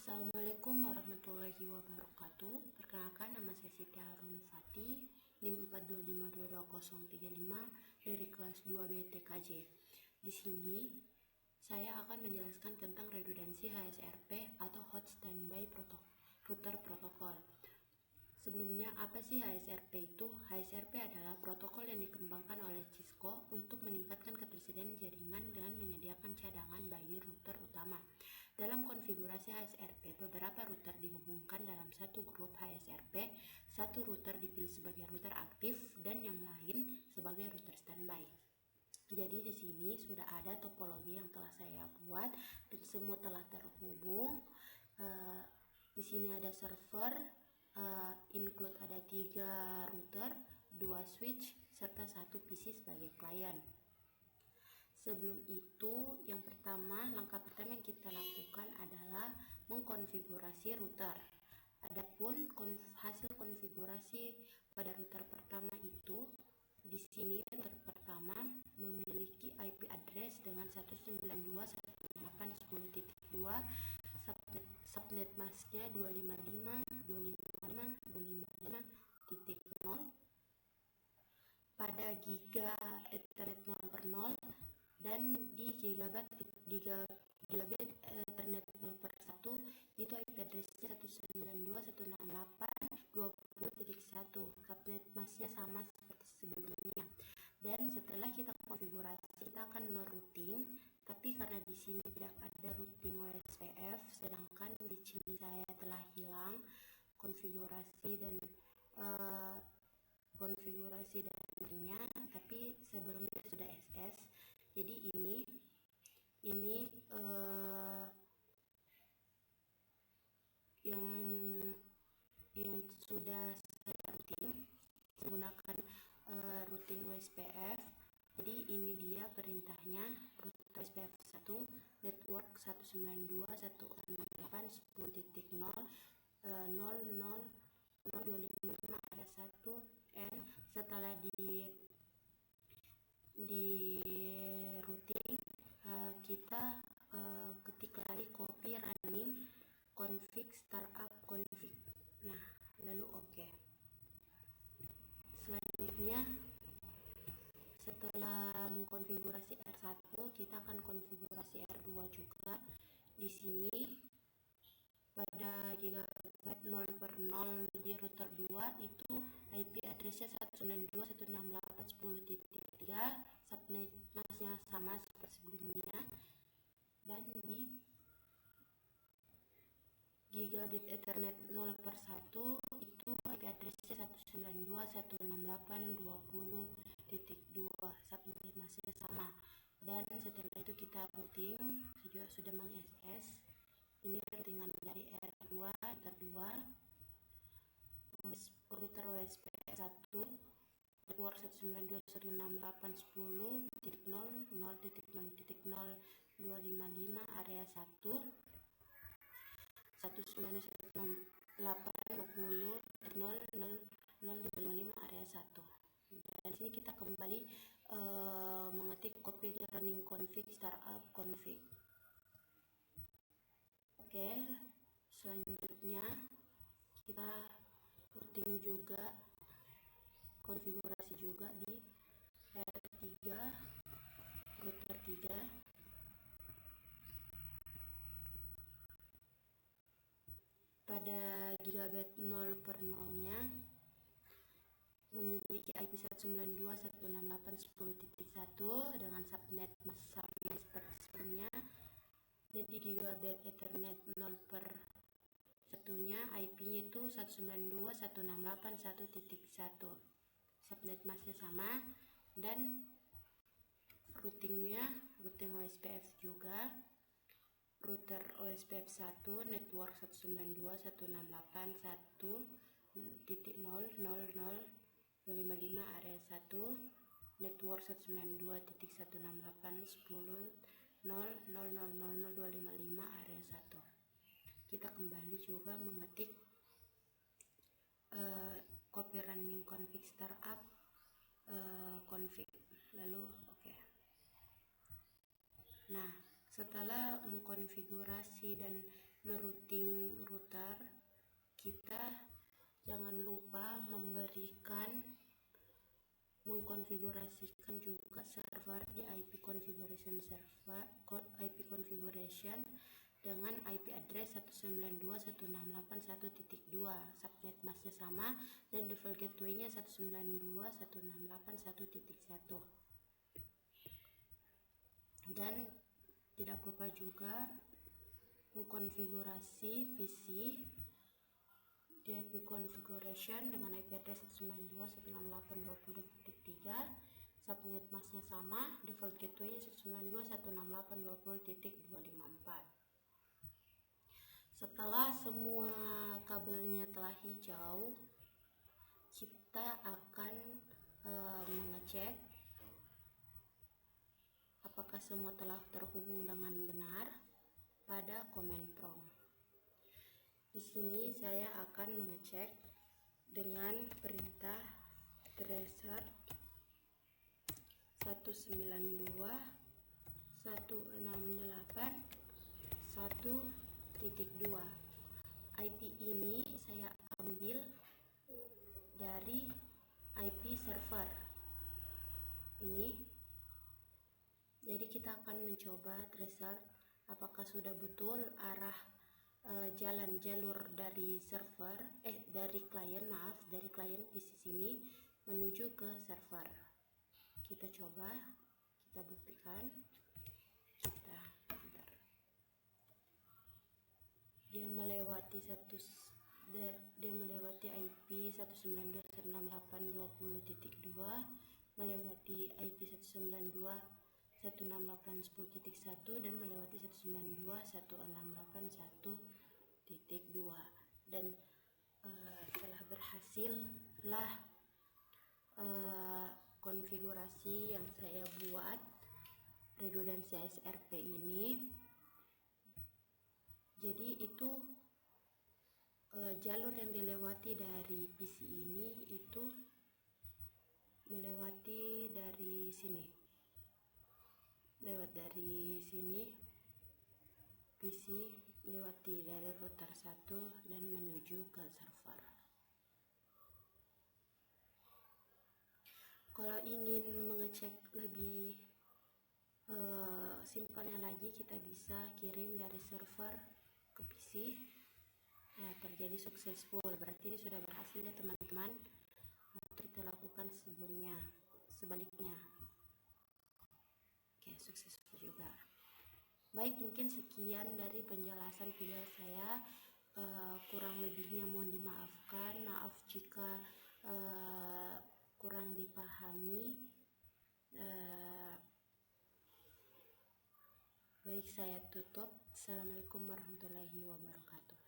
Assalamualaikum warahmatullahi wabarakatuh. Perkenalkan, nama saya Siti Harun Fati, NIM 4252235 dari kelas 2B TKJ. Di sini saya akan menjelaskan tentang redundansi HSRP atau Hot Standby Router Protocol. Sebelumnya, apa sih HSRP itu? HSRP adalah protokol yang dikembangkan oleh Cisco untuk meningkatkan ketersediaan jaringan dengan menyediakan cadangan bagi router utama. Dalam konfigurasi HSRP, beberapa router dihubungkan dalam satu grup HSRP. Satu router dipilih sebagai router aktif dan yang lain sebagai router standby. Jadi di sini sudah ada topologi yang telah saya buat dan semua telah terhubung. Di sini ada server, include ada 3 router, 2 switch, serta 1 PC sebagai klien. Sebelum itu, langkah pertama yang kita lakukan adalah mengkonfigurasi router. Adapun hasil konfigurasi pada router pertama itu, di sini router pertama memiliki IP address dengan 192.168.10.2, subnet masknya 255.255.255.0 pada giga Ethernet 0/0, dan di gigabit Ethernet 0/1 itu IP address-nya 192.168.20.1. subnet masknya sama seperti sebelumnya. Dan setelah kita konfigurasi, kita akan merouting, tapi karena di sini tidak ada routing OSPF, sedangkan di sini saya telah hilang konfigurasi dan lainnya, tapi sebelumnya sudah SS. Jadi ini yang sudah saya routing menggunakan routing OSPF. Jadi ini dia perintahnya, routing OSPF 1 network 192.168.10.0.0.025 area 1 N. Setelah di routing, kita ketik lagi copy running config startup config. Nah, lalu oke. Selanjutnya, setelah mengkonfigurasi R1, kita akan konfigurasi R2 juga. Di sini pada gigabit 0/0 di router 2 itu IP address-nya 192.168.10.3, subnet masknya sama seperti sebelumnya. Dan di gigabit Ethernet 0/1 itu IP address-nya 192.168.20.2, subnet masknya sama. Dan setelah itu kita routing, sudah meng-SS. Ini routingan dari R2, router OSPF 1 network 192.168.10.0.0.0.025 area 1 192.168.20.0.0.025 area 1. Dan sini kita kembali mengetik copy running config startup config. Oke, selanjutnya kita routing juga, konfigurasi juga di R3 router 3. Pada gigabit 0/0-nya memiliki IP 192.168.10.1 dengan subnet mask sama seperti sebelumnya. Dan di gigabit Ethernet 0/1-nya IP-nya itu 192.168.1.1, subnet masknya sama. Dan routingnya routing OSPF juga, router OSPF 1 network 192.168.1.0.0.055 area 1 network 192.168.10.0.0.0.025 area 1. Kita kembali juga mengetik copy running config startup config, lalu oke. Nah, setelah mengkonfigurasi dan merouting router, kita jangan lupa mengkonfigurasikan juga server di IP configuration dengan IP address 192.168.1.2, subnet masknya sama, dan default gateway-nya 192.168.1.1. Dan tidak lupa juga mengkonfigurasi PC di IP configuration dengan IP address 192.168.20.3, subnet masknya sama, default gateway-nya 192.168.20.254. Setelah semua kabelnya telah hijau, kita akan mengecek apakah semua telah terhubung dengan benar pada command prompt. Di sini saya akan mengecek dengan perintah tracer 192.168.1.2. IP ini saya ambil dari IP server ini. Jadi kita akan mencoba tracer apakah sudah betul arah jalur dari klien PC sini menuju ke server. Kita coba, kita buktikan. Dia melewati IP 192.168.20.2, melewati IP 192.168.10.1, dan melewati 192.168.1.2. Dan telah berhasillah konfigurasi yang saya buat redundansi SRP ini. Jadi itu jalur yang dilewati dari PC ini itu melewati dari sini, PC melewati dari router 1 dan menuju ke server. Kalau ingin mengecek lebih simpelnya lagi, kita bisa kirim dari server ke PC. Nah, terjadi successful, berarti ini sudah berhasil ya teman-teman. Kita lakukan sebaliknya. Oke, successful juga. Baik, mungkin sekian dari penjelasan video saya. Kurang lebihnya mohon dimaafkan. Maaf jika kurang dipahami. Baik, saya tutup. Assalamualaikum warahmatullahi wabarakatuh.